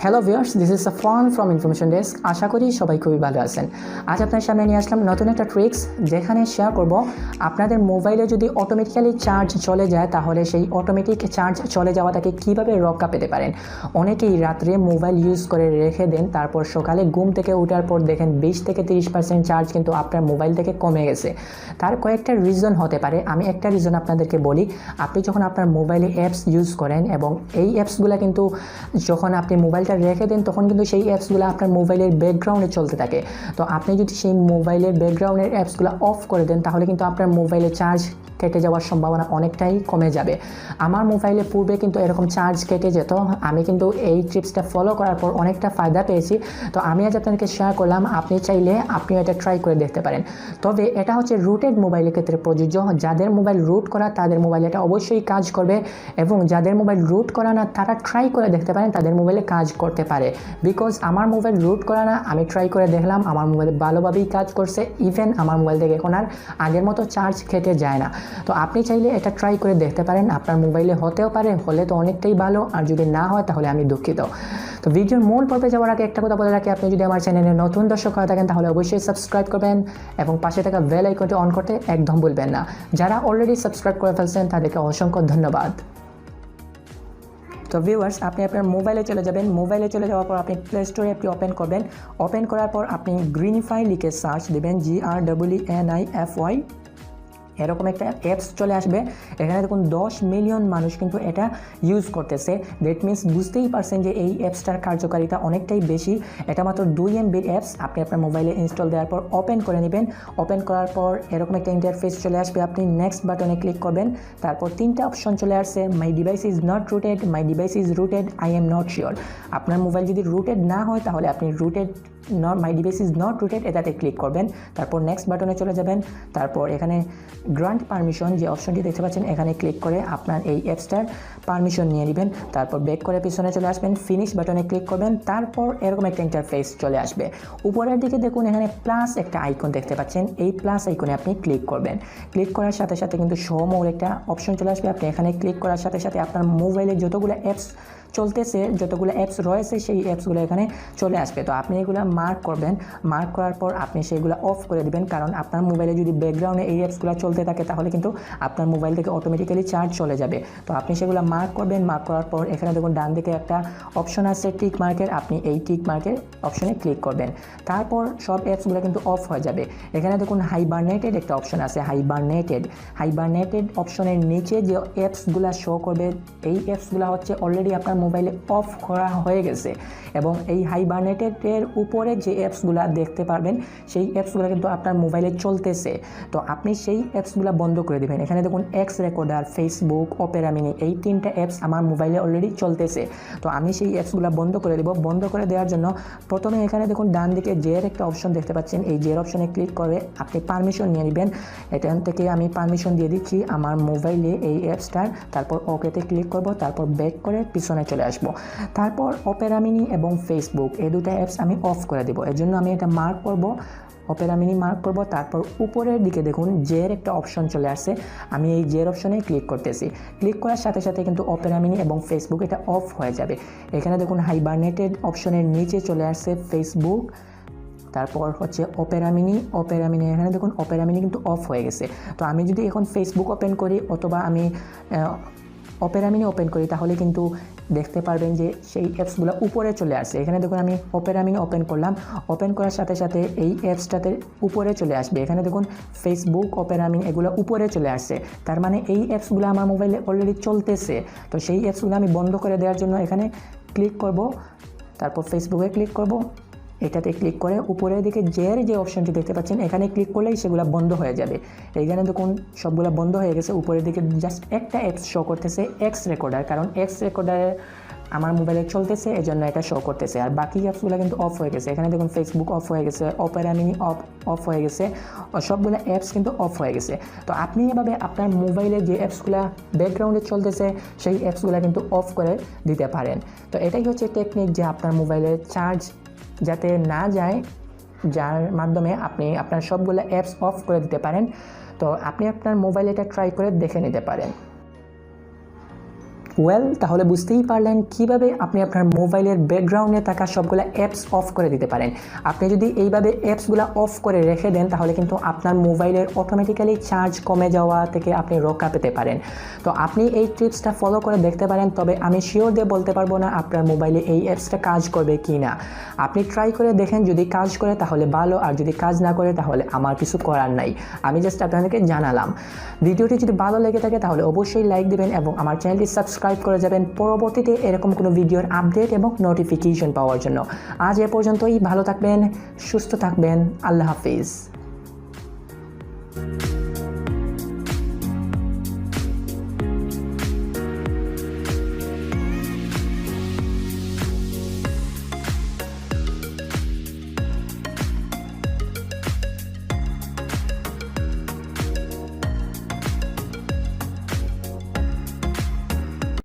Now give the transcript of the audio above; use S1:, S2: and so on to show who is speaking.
S1: Hello viewers, this is Safwan from information desk. আশা করি সবাই খুবই ভালো আছেন। আজ আপনার সামনে নিয়ে আসলাম নতুন একটা ট্রিক্স, যেখানে শেয়ার করব আপনাদের মোবাইলে যদি অটোমেটিক্যালি চার্জ চলে যায় তাহলে সেই অটোমেটিক চার্জ চলে যাওয়াটাকে কীভাবে রক্ষা পেতে পারেন। অনেকেই রাত্রে মোবাইল ইউজ করে রেখে দেন, তারপর সকালে ঘুম থেকে ওঠার পর দেখেন 20 থেকে 30% চার্জ কিন্তু আপনার মোবাইল থেকে কমে গেছে। তার কয়েকটা রিজন হতে পারে। আমি একটা রিজন আপনাদেরকে বলি। আপনি যখন আপনার মোবাইলে অ্যাপস ইউজ করেন এবং এই অ্যাপসগুলো কিন্তু যখন আপনি মোবাইলটা রেখে দেন তখন কিন্তু সেই অ্যাপসগুলো আপনার মোবাইলের ব্যাকগ্রাউন্ডে চলতে থাকে। তো আপনি যদি সেই মোবাইলের ব্যাকগ্রাউন্ডের অ্যাপসগুলো অফ করে দেন তাহলে কিন্তু আপনার মোবাইলে চার্জ কেটে যাওয়ার সম্ভাবনা অনেকটাই কমে যাবে। আমার মোবাইলে পূর্বে কিন্তু এরকম চার্জ কেটে যেত। আমি কিন্তু এই টিপসটা ফলো করার পর অনেকটা ফায়দা পেয়েছি। তো আমি আজ আপনাদেরকে শেয়ার করলাম, আপনি চাইলে আপনিও এটা ট্রাই করে দেখতে পারেন। তবে এটা হচ্ছে রুটেড মোবাইলের ক্ষেত্রে প্রযোজ্য। যাদের মোবাইল রুট করা তাদের মোবাইলে এটা অবশ্যই কাজ করবে, এবং যাদের মোবাইল রুট করা না তারা ট্রাই করে দেখতে পারেন, তাদের মোবাইলে কাজ করতে পারে। বিকজ আমার মোবাইল রুট করা না, আমি ট্রাই করে দেখলাম আমার মোবাইলে ভালোভাবেই কাজ করছে। ইভেন আমার মোবাইল থেকে এখন আর আগের মতো চার্জ কেটে যায় না। তো আপনি চাইলে এটা ট্রাই করে দেখতে পারেন। আপনার মোবাইলে হতেও পারে, হলে তো অনেকটাই ভালো, আর যদি না হয় তাহলে আমি দুঃখিত। তো ভিডিওর মূল পর্বে যাওয়ার আগে একটা কথা বলে রাখি, আপনি যদি আমার চ্যানেলে নতুন দর্শক হয়ে থাকেন তাহলে অবশ্যই সাবস্ক্রাইব করবেন এবং পাশে থাকা বেল আইকনটি অন করতে একদম ভুলবেন না। যারা অলরেডি সাবস্ক্রাইব করে ফেলছেন তাদেরকে অসংখ্য ধন্যবাদ। তো ভিউয়ার্স, আপনি আপনার মোবাইলে চলে যাবেন। মোবাইলে চলে যাওয়ার পর আপনি প্লে স্টোরে অ্যাপটি ওপেন করবেন। ওপেন করার পর আপনি গ্রিনিফাই লিখে সার্চ দেবেন, GREENIFY। এরকম একটা অ্যাপস চলে আসবে। এখানে দেখুন 10 মিলিয়ন মানুষ কিন্তু এটা ইউজ করতেছে। দ্যাট মিনস বুঝতেই পারছেন যে এই অ্যাপসটার কার্যকারিতা অনেকটাই বেশি। এটা মাত্র 2 MB অ্যাপস। আপনি আপনার মোবাইলে ইনস্টল দেওয়ার পর ওপেন করে নেবেন। ওপেন করার পর এরকম একটা ইন্টারফেস চলে আসবে। আপনি নেক্সট বাটনে ক্লিক করবেন। তারপর 3টা অপশন চলে আসছে, মাই device is not rooted, my device is rooted, I am not sure. আপনার মোবাইল যদি রুটেড না হয় তাহলে আপনি মাই ডিভাইস ইজ নট রুটেড এটাতে ক্লিক করবেন। তারপর নেক্সট বাটনে চলে যাবেন। তারপর এখানে গ্রান্ট পারমিশন যে অপশনটি দেখতে পাচ্ছেন এখানে ক্লিক করে আপনার এই অ্যাপসটার পারমিশন নিয়ে নেবেন। তারপর ব্যাক করে পিছনে চলে আসবেন, ফিনিশ বাটনে ক্লিক করবেন। তারপর এরকম একটা ইন্টারফেস চলে আসবে। উপরের দিকে দেখুন এখানে প্লাস একটা আইকন দেখতে পাচ্ছেন। এই প্লাস আইকনে আপনি ক্লিক করবেন। ক্লিক করার সাথে সাথে কিন্তু শো মোর একটা অপশন চলে আসবে। আপনি এখানে ক্লিক করার সাথে সাথে আপনার মোবাইলে যতগুলো অ্যাপস চলতেছে, যতগুলো অ্যাপস রয়েছে সেই অ্যাপসগুলো এখানে চলে আসবে। তো আপনি এগুলো মার্ক করবেন। মার্ক করার পর আপনি সেগুলো অফ করে দেবেন, কারণ আপনার মোবাইলে যদি ব্যাকগ্রাউন্ডে এই অ্যাপসগুলো চলতে থাকে তাহলে কিন্তু আপনার মোবাইল থেকে অটোমেটিক্যালি চার্জ চলে যাবে। তো আপনি সেগুলো মার্ক করবেন। মার্ক করার পর এখানে দেখুন ডান দিকে একটা অপশন আছে টিক মার্কের, আপনি এই টিক মার্কের অপশনে ক্লিক করবেন। তারপর সব অ্যাপসগুলো কিন্তু অফ হয়ে যাবে। এখানে দেখুন হাইবারনেটেড একটা অপশন আছে, হাইবারনেটেড অপশনের নিচে যে অ্যাপসগুলো শো করবে এই অ্যাপসগুলো হচ্ছে অলরেডি আপনার মোবাইলে অফ করা হয়ে গেছে। এবং এই হাইবারনেটেডের উপরে যে অ্যাপসগুলো দেখতে পারবেন সেই অ্যাপসগুলো কিন্তু আপনার মোবাইলে চলতেছে। তো আপনি সেই অ্যাপসগুলো বন্ধ করে দেবেন। এখানে দেখুন x recorder, Facebook, Opera mini, এই 3টা অ্যাপস আমার মোবাইলে অলরেডি চলতেছে। তো আমি সেই অ্যাপসগুলো বন্ধ করে দেবো। বন্ধ করে দেওয়ার জন্য প্রথমে এখানে দেখুন ডান দিকে জের একটা অপশন দেখতে পাচ্ছেন। এই জের অপশনে ক্লিক করে আপনি পারমিশন নিয়ে নেবেন। এখান থেকে আমি পারমিশন দিয়ে দিচ্ছি আমার মোবাইলে এই অ্যাপসটার। তারপর ওকেতে ক্লিক করব। তারপর ব্যাক করে পিছনে চলে আসবো। তারপর অপেরা মিনি এবং ফেসবুক এই 2টা অ্যাপস আমি অফ করে দেবো। এর জন্য আমি এটা মার্ক করব, অপেরা মিনি মার্ক করব। তারপর উপরের দিকে দেখুন জের একটা অপশন চলে আসছে। আমি এই জের অপশনে ক্লিক করতেছি। ক্লিক করার সাথে সাথে কিন্তু অপেরা মিনি এবং ফেসবুক এটা অফ হয়ে যাবে। এখানে দেখুন হাইবারনেটেড অপশনের নিচে চলে আসছে ফেসবুক, তারপর হচ্ছে অপেরা মিনি। এখানে দেখুন অপেরা মিনি কিন্তু অফ হয়ে গেছে। তো আমি যদি এখন ফেসবুক ওপেন করি অথবা আমি অপেরা মিনি ওপেন করি তাহলে কিন্তু দেখতে পারবেন যে সেই অ্যাপসগুলো উপরে চলে আসছে। এখানে দেখুন আমি অপেরা মিনি ওপেন করলাম। ওপেন করার সাথে সাথে এই অ্যাপসটাতে উপরে চলে আসবে। এখানে দেখুন ফেসবুক, অপেরা মিনি এগুলো উপরে চলে আসছে। তার মানে এই অ্যাপসগুলো আমার মোবাইলে অলরেডি চলতেছে। তো সেই অ্যাপসগুলো আমি বন্ধ করে দেওয়ার জন্য এখানে ক্লিক করব। তারপর ফেসবুকে ক্লিক করব। এটাতে ক্লিক করে উপরের দিকে জের যে অপশনটি দেখতে পাচ্ছেন এখানে ক্লিক করলেই সেগুলো বন্ধ হয়ে যাবে। এইখানে দেখুন সবগুলো বন্ধ হয়ে গেছে। উপরের দিকে জাস্ট একটা অ্যাপস শো করতেছে, এক্স রেকর্ডার, কারণ এক্স রেকর্ডারে আমার মোবাইলে চলতেছে এজন্য এটা শো করতেছে। আর বাকি অ্যাপসগুলো কিন্তু অফ হয়ে গেছে। এখানে দেখুন ফেসবুক অফ হয়ে গেছে, অপেরা মিনি অফ হয়ে গেছে, সবগুলো অ্যাপস কিন্তু অফ হয়ে গেছে। তো আপনি এভাবে আপনার মোবাইলে যে অ্যাপসগুলো ব্যাকগ্রাউন্ডে চলতেছে সেই অ্যাপসগুলো কিন্তু অফ করে দিতে পারেন। তো এটাই হচ্ছে টেকনিক, যে আপনার মোবাইলের চার্জ যাতে না যায়, যার মাধ্যমে আপনি আপনার সবগুলো অ্যাপস অফ করে দিতে পারেন। তো আপনি আপনার মোবাইলে এটা ট্রাই করে দেখে নিতে পারেন। তাহলে বুঝতেই পারলেন কিভাবে আপনি আপনার মোবাইলের ব্যাকগ্রাউন্ডে থাকা সবগুলো অ্যাপস অফ করে দিতে পারেন। আপনি যদি এইভাবে অ্যাপসগুলো অফ করে রেখে দেন তাহলে কিন্তু আপনার মোবাইলের অটোমেটিক্যালি চার্জ কমে যাওয়া থেকে আপনি রক্ষা পেতে পারেন। তো আপনি এই টিপসটা ফলো করে দেখতে পারেন, তবে আমি শিওর দিয়ে বলতে পারবো না আপনার মোবাইলে এই অ্যাপসটা কাজ করবে কি না। আপনি ট্রাই করে দেখেন, যদি কাজ করে তাহলে ভালো, আর যদি কাজ না করে তাহলে আমার কিছু করার নাই। আমি জাস্ট আপনাদেরকে জানালাম। ভিডিওটি যদি ভালো লেগে থাকে তাহলে অবশ্যই লাইক দিবেন এবং আমার চ্যানেলটি সাবস্ক্রাইব করে যাবেন পরবর্তীতে এরকম কোনো ভিডিওর আপডেট এবং নোটিফিকেশন পাওয়ার জন্য। আজ এ পর্যন্তই, ভালো থাকবেন, সুস্থ থাকবেন, আল্লাহ হাফিজ।